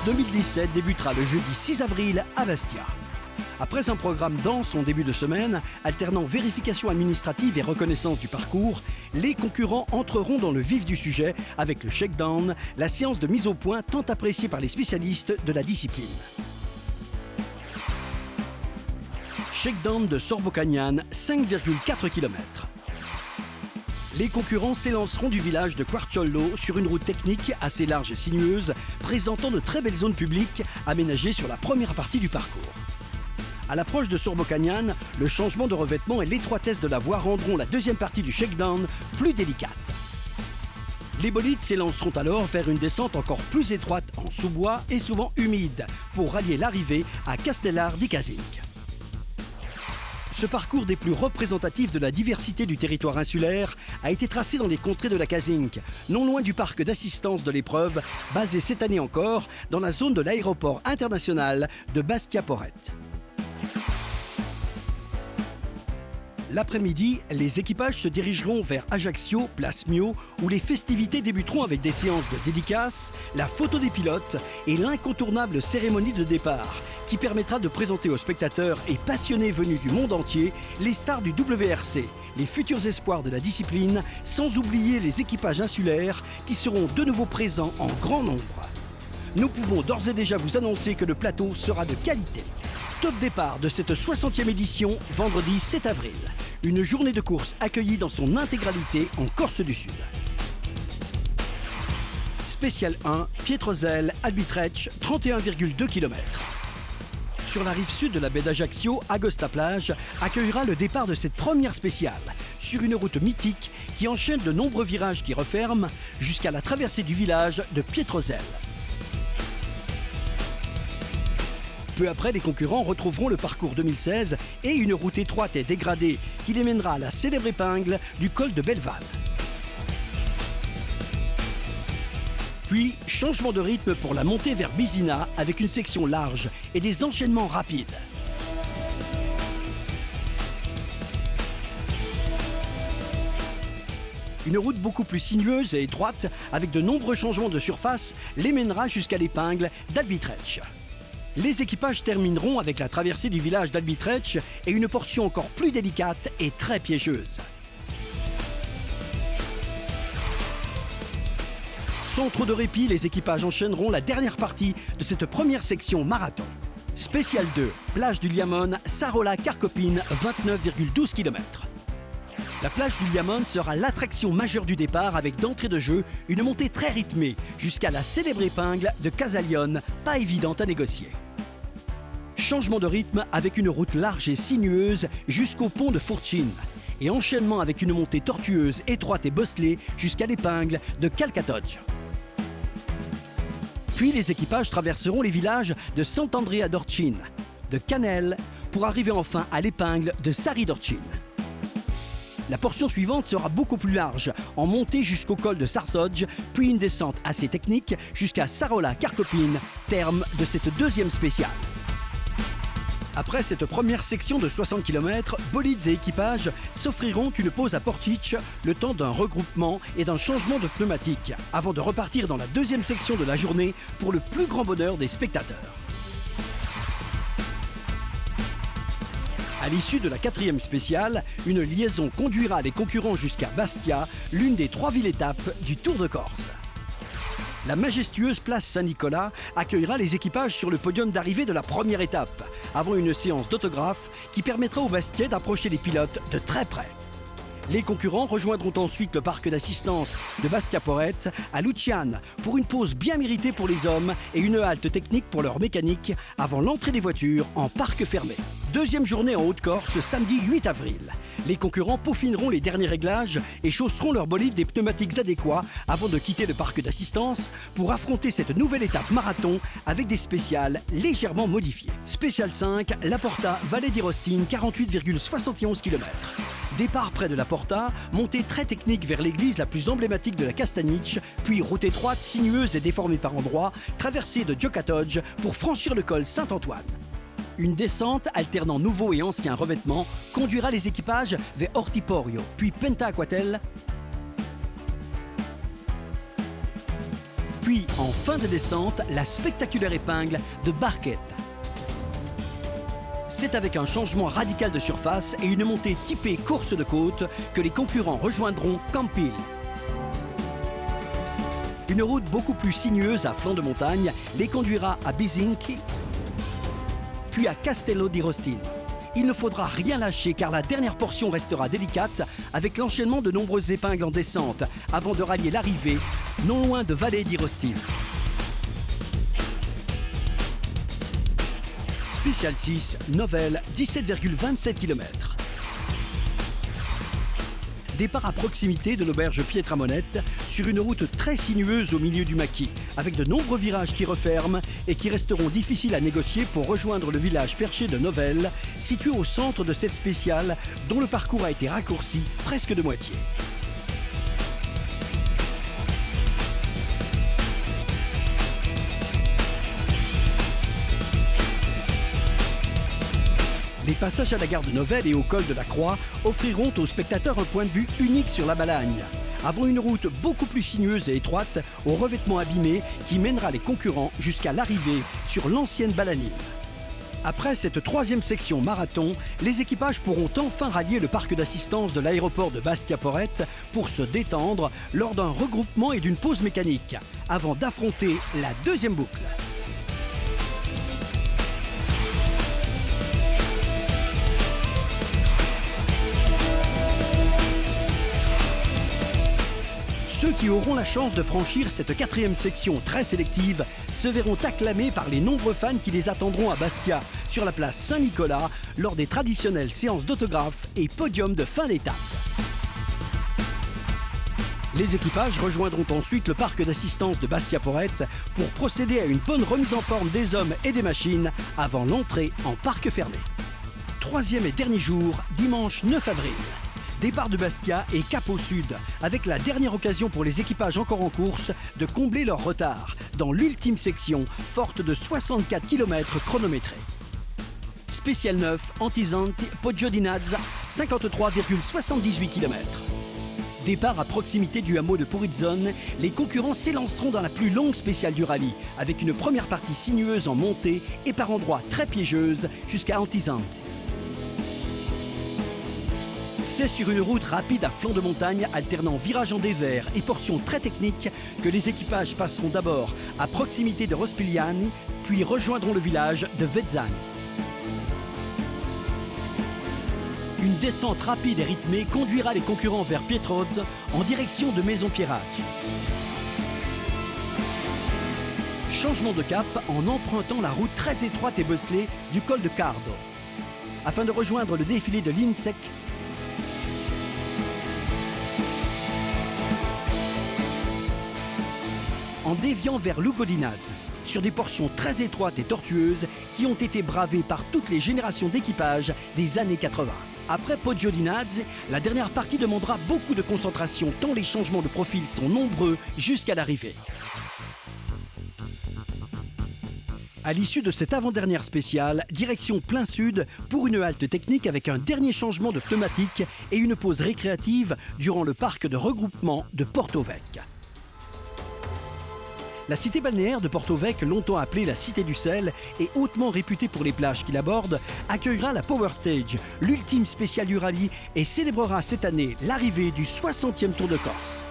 2017 débutera le jeudi 6 avril à Bastia. Après un programme dense en début de semaine, alternant vérification administrative et reconnaissance du parcours, les concurrents entreront dans le vif du sujet avec le shakedown, la séance de mise au point tant appréciée par les spécialistes de la discipline. Shakedown de Sorbo-Canyan, 5,4 km. Les concurrents s'élanceront du village de Quarciolo sur une route technique assez large et sinueuse, présentant de très belles zones publiques aménagées sur la première partie du parcours. À l'approche de Sorbo-Canyan, le changement de revêtement et l'étroitesse de la voie rendront la deuxième partie du shakedown plus délicate. Les bolides s'élanceront alors vers une descente encore plus étroite en sous-bois et souvent humide pour rallier l'arrivée à Castellar di Casink. Ce parcours des plus représentatifs de la diversité du territoire insulaire a été tracé dans les contrées de la Casink, non loin du parc d'assistance de l'épreuve, basé cette année encore dans la zone de l'aéroport international de Bastia-Porrette. L'après-midi, les équipages se dirigeront vers Ajaccio, place Mio, où les festivités débuteront avec des séances de dédicaces, la photo des pilotes et l'incontournable cérémonie de départ, qui permettra de présenter aux spectateurs et passionnés venus du monde entier les stars du WRC, les futurs espoirs de la discipline, sans oublier les équipages insulaires qui seront de nouveau présents en grand nombre. Nous pouvons d'ores et déjà vous annoncer que le plateau sera de qualité. Top départ de cette 60e édition, vendredi 7 avril. Une journée de course accueillie dans son intégralité en Corse du Sud. Spécial 1, Pietrozelle, Albitrecce, 31,2 km. Sur la rive sud de la baie d'Ajaccio, Agosta Plage accueillera le départ de cette première spéciale, sur une route mythique qui enchaîne de nombreux virages qui referment jusqu'à la traversée du village de Pietrozelle. Peu après, les concurrents retrouveront le parcours 2016 et une route étroite et dégradée qui les mènera à la célèbre épingle du col de Belval. Puis, changement de rythme pour la montée vers Bisina avec une section large et des enchaînements rapides. Une route beaucoup plus sinueuse et étroite avec de nombreux changements de surface les mènera jusqu'à l'épingle d'Albitrecce. Les équipages termineront avec la traversée du village d'Albitrecce et une portion encore plus délicate et très piégeuse. Sans trop de répit, les équipages enchaîneront la dernière partie de cette première section marathon. Spécial 2, plage du Liamone, Sarola-Carcopine, 29,12 km. La plage du Liamone sera l'attraction majeure du départ avec d'entrée de jeu une montée très rythmée jusqu'à la célèbre épingle de Casalione, pas évidente à négocier. Changement de rythme avec une route large et sinueuse jusqu'au pont de Furcine et enchaînement avec une montée tortueuse, étroite et bosselée jusqu'à l'épingle de Calcatoge. Puis les équipages traverseront les villages de Sant'Andrea d'Orcine, de Canel, pour arriver enfin à l'épingle de Sari d'Orcine. La portion suivante sera beaucoup plus large, en montée jusqu'au col de Sarsogge, puis une descente assez technique jusqu'à Sarola-Carcopine, terme de cette deuxième spéciale. Après cette première section de 60 km, bolides et équipages s'offriront une pause à Portiche, le temps d'un regroupement et d'un changement de pneumatique, avant de repartir dans la deuxième section de la journée pour le plus grand bonheur des spectateurs. À l'issue de la 4e spéciale, une liaison conduira les concurrents jusqu'à Bastia, l'une des 3 villes-étapes du Tour de Corse. La majestueuse place Saint-Nicolas accueillera les équipages sur le podium d'arrivée de la première étape, avant une séance d'autographes qui permettra aux Bastiais d'approcher les pilotes de très près. Les concurrents rejoindront ensuite le parc d'assistance de Bastia-Porrette à Luciane pour une pause bien méritée pour les hommes et une halte technique pour leur mécanique avant l'entrée des voitures en parc fermé. Deuxième journée en Haute-Corse, samedi 8 avril. Les concurrents peaufineront les derniers réglages et chausseront leurs bolides des pneumatiques adéquats avant de quitter le parc d'assistance pour affronter cette nouvelle étape marathon avec des spéciales légèrement modifiées. Spécial 5, La Porta, Vallée di Rostine, 48,71 km. Départ près de La Porta, montée très technique vers l'église la plus emblématique de la Castaniche, puis route étroite, sinueuse et déformée par endroits, traversée de Giocatoge pour franchir le col Saint-Antoine. Une descente alternant nouveaux et anciens revêtements conduira les équipages vers Ortiporio, puis Penta Aquatel, Puis, en fin de descente, la spectaculaire épingle de Barquette. C'est avec un changement radical de surface et une montée typée course de côte que les concurrents rejoindront Campil. Une route beaucoup plus sinueuse à flanc de montagne les conduira à Bisinchi, puis à Castello di Rostino. Il ne faudra rien lâcher car la dernière portion restera délicate avec l'enchaînement de nombreuses épingles en descente avant de rallier l'arrivée non loin de Valle di Rostino. Spécial 6, Novelle, 17,27 km. Départ à proximité de l'auberge Pietramonette sur une route très sinueuse au milieu du maquis, avec de nombreux virages qui referment et qui resteront difficiles à négocier pour rejoindre le village perché de Novelle, situé au centre de cette spéciale dont le parcours a été raccourci presque de moitié. Les passages à la gare de Novelle et au col de la Croix offriront aux spectateurs un point de vue unique sur la Balagne, avant une route beaucoup plus sinueuse et étroite au revêtement abîmé qui mènera les concurrents jusqu'à l'arrivée sur l'ancienne Balanine. Après cette troisième section marathon, les équipages pourront enfin rallier le parc d'assistance de l'aéroport de Bastia-Porrette pour se détendre lors d'un regroupement et d'une pause mécanique, avant d'affronter la deuxième boucle. Ceux qui auront la chance de franchir cette quatrième section très sélective se verront acclamés par les nombreux fans qui les attendront à Bastia, sur la place Saint-Nicolas, lors des traditionnelles séances d'autographes et podiums de fin d'étape. Les équipages rejoindront ensuite le parc d'assistance de Bastia-Porrette pour procéder à une bonne remise en forme des hommes et des machines avant l'entrée en parc fermé. Troisième et dernier jour, dimanche 9 avril. Départ de Bastia et cap au sud, avec la dernière occasion pour les équipages encore en course de combler leur retard dans l'ultime section, forte de 64 km chronométrés. Spécial 9, Antisanti, Poggio di Nazza, 53,78 km. Départ à proximité du hameau de Purizzone, les concurrents s'élanceront dans la plus longue spéciale du rallye, avec une première partie sinueuse en montée et par endroits très piégeuse jusqu'à Antisanti. C'est sur une route rapide à flanc de montagne alternant virages en dévers et portions très techniques que les équipages passeront d'abord à proximité de Rospigliani, puis rejoindront le village de Vezzani. Une descente rapide et rythmée conduira les concurrents vers Pietrozzo en direction de Maison Pierracci. Changement de cap en empruntant la route très étroite et bosselée du col de Cardo, afin de rejoindre le défilé de l'Insec. En déviant vers Lugo di Nazza, sur des portions très étroites et tortueuses qui ont été bravées par toutes les générations d'équipages des années 80. Après Poggio di Nazza, la dernière partie demandera beaucoup de concentration tant les changements de profil sont nombreux jusqu'à l'arrivée. À l'issue de cette avant-dernière spéciale, direction plein sud pour une halte technique avec un dernier changement de pneumatique et une pause récréative durant le parc de regroupement de Porto-Vecchio. La cité balnéaire de Porto-Vecchio, longtemps appelée la Cité du Sel et hautement réputée pour les plages qu'il aborde, accueillera la Power Stage, l'ultime spéciale du rallye, et célébrera cette année l'arrivée du 60e Tour de Corse.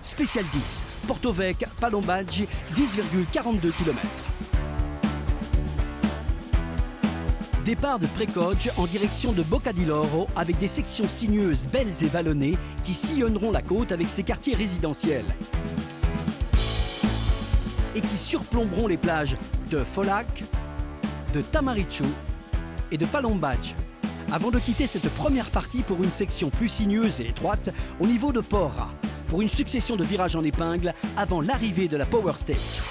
Spécial 10, Porto-Vecchio, Palombaggi, 10,42 km. Départ de Precoge en direction de Bocca di Loro avec des sections sinueuses belles et vallonnées qui sillonneront la côte avec ses quartiers résidentiels et qui surplomberont les plages de Folac, de Tamaricciu et de Palombaggi, avant de quitter cette première partie pour une section plus sinueuse et étroite au niveau de Porra, pour une succession de virages en épingle avant l'arrivée de la Power Stage.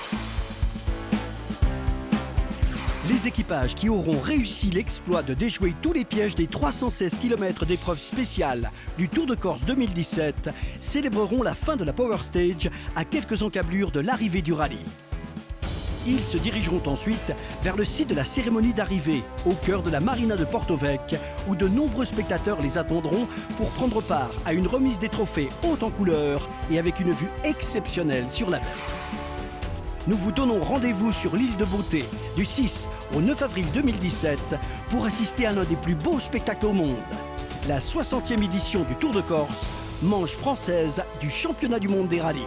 Les équipages qui auront réussi l'exploit de déjouer tous les pièges des 316 km d'épreuves spéciales du Tour de Corse 2017 célébreront la fin de la Power Stage à quelques encablures de l'arrivée du rallye. Ils se dirigeront ensuite vers le site de la cérémonie d'arrivée, au cœur de la marina de Porto-Vecchio, où de nombreux spectateurs les attendront pour prendre part à une remise des trophées haute en couleurs et avec une vue exceptionnelle sur la mer. nous vous donnons rendez-vous sur l'île de Beauté du 6 au 9 avril 2017 pour assister à l'un des plus beaux spectacles au monde. La 60e édition du Tour de Corse, manche française du championnat du monde des rallyes.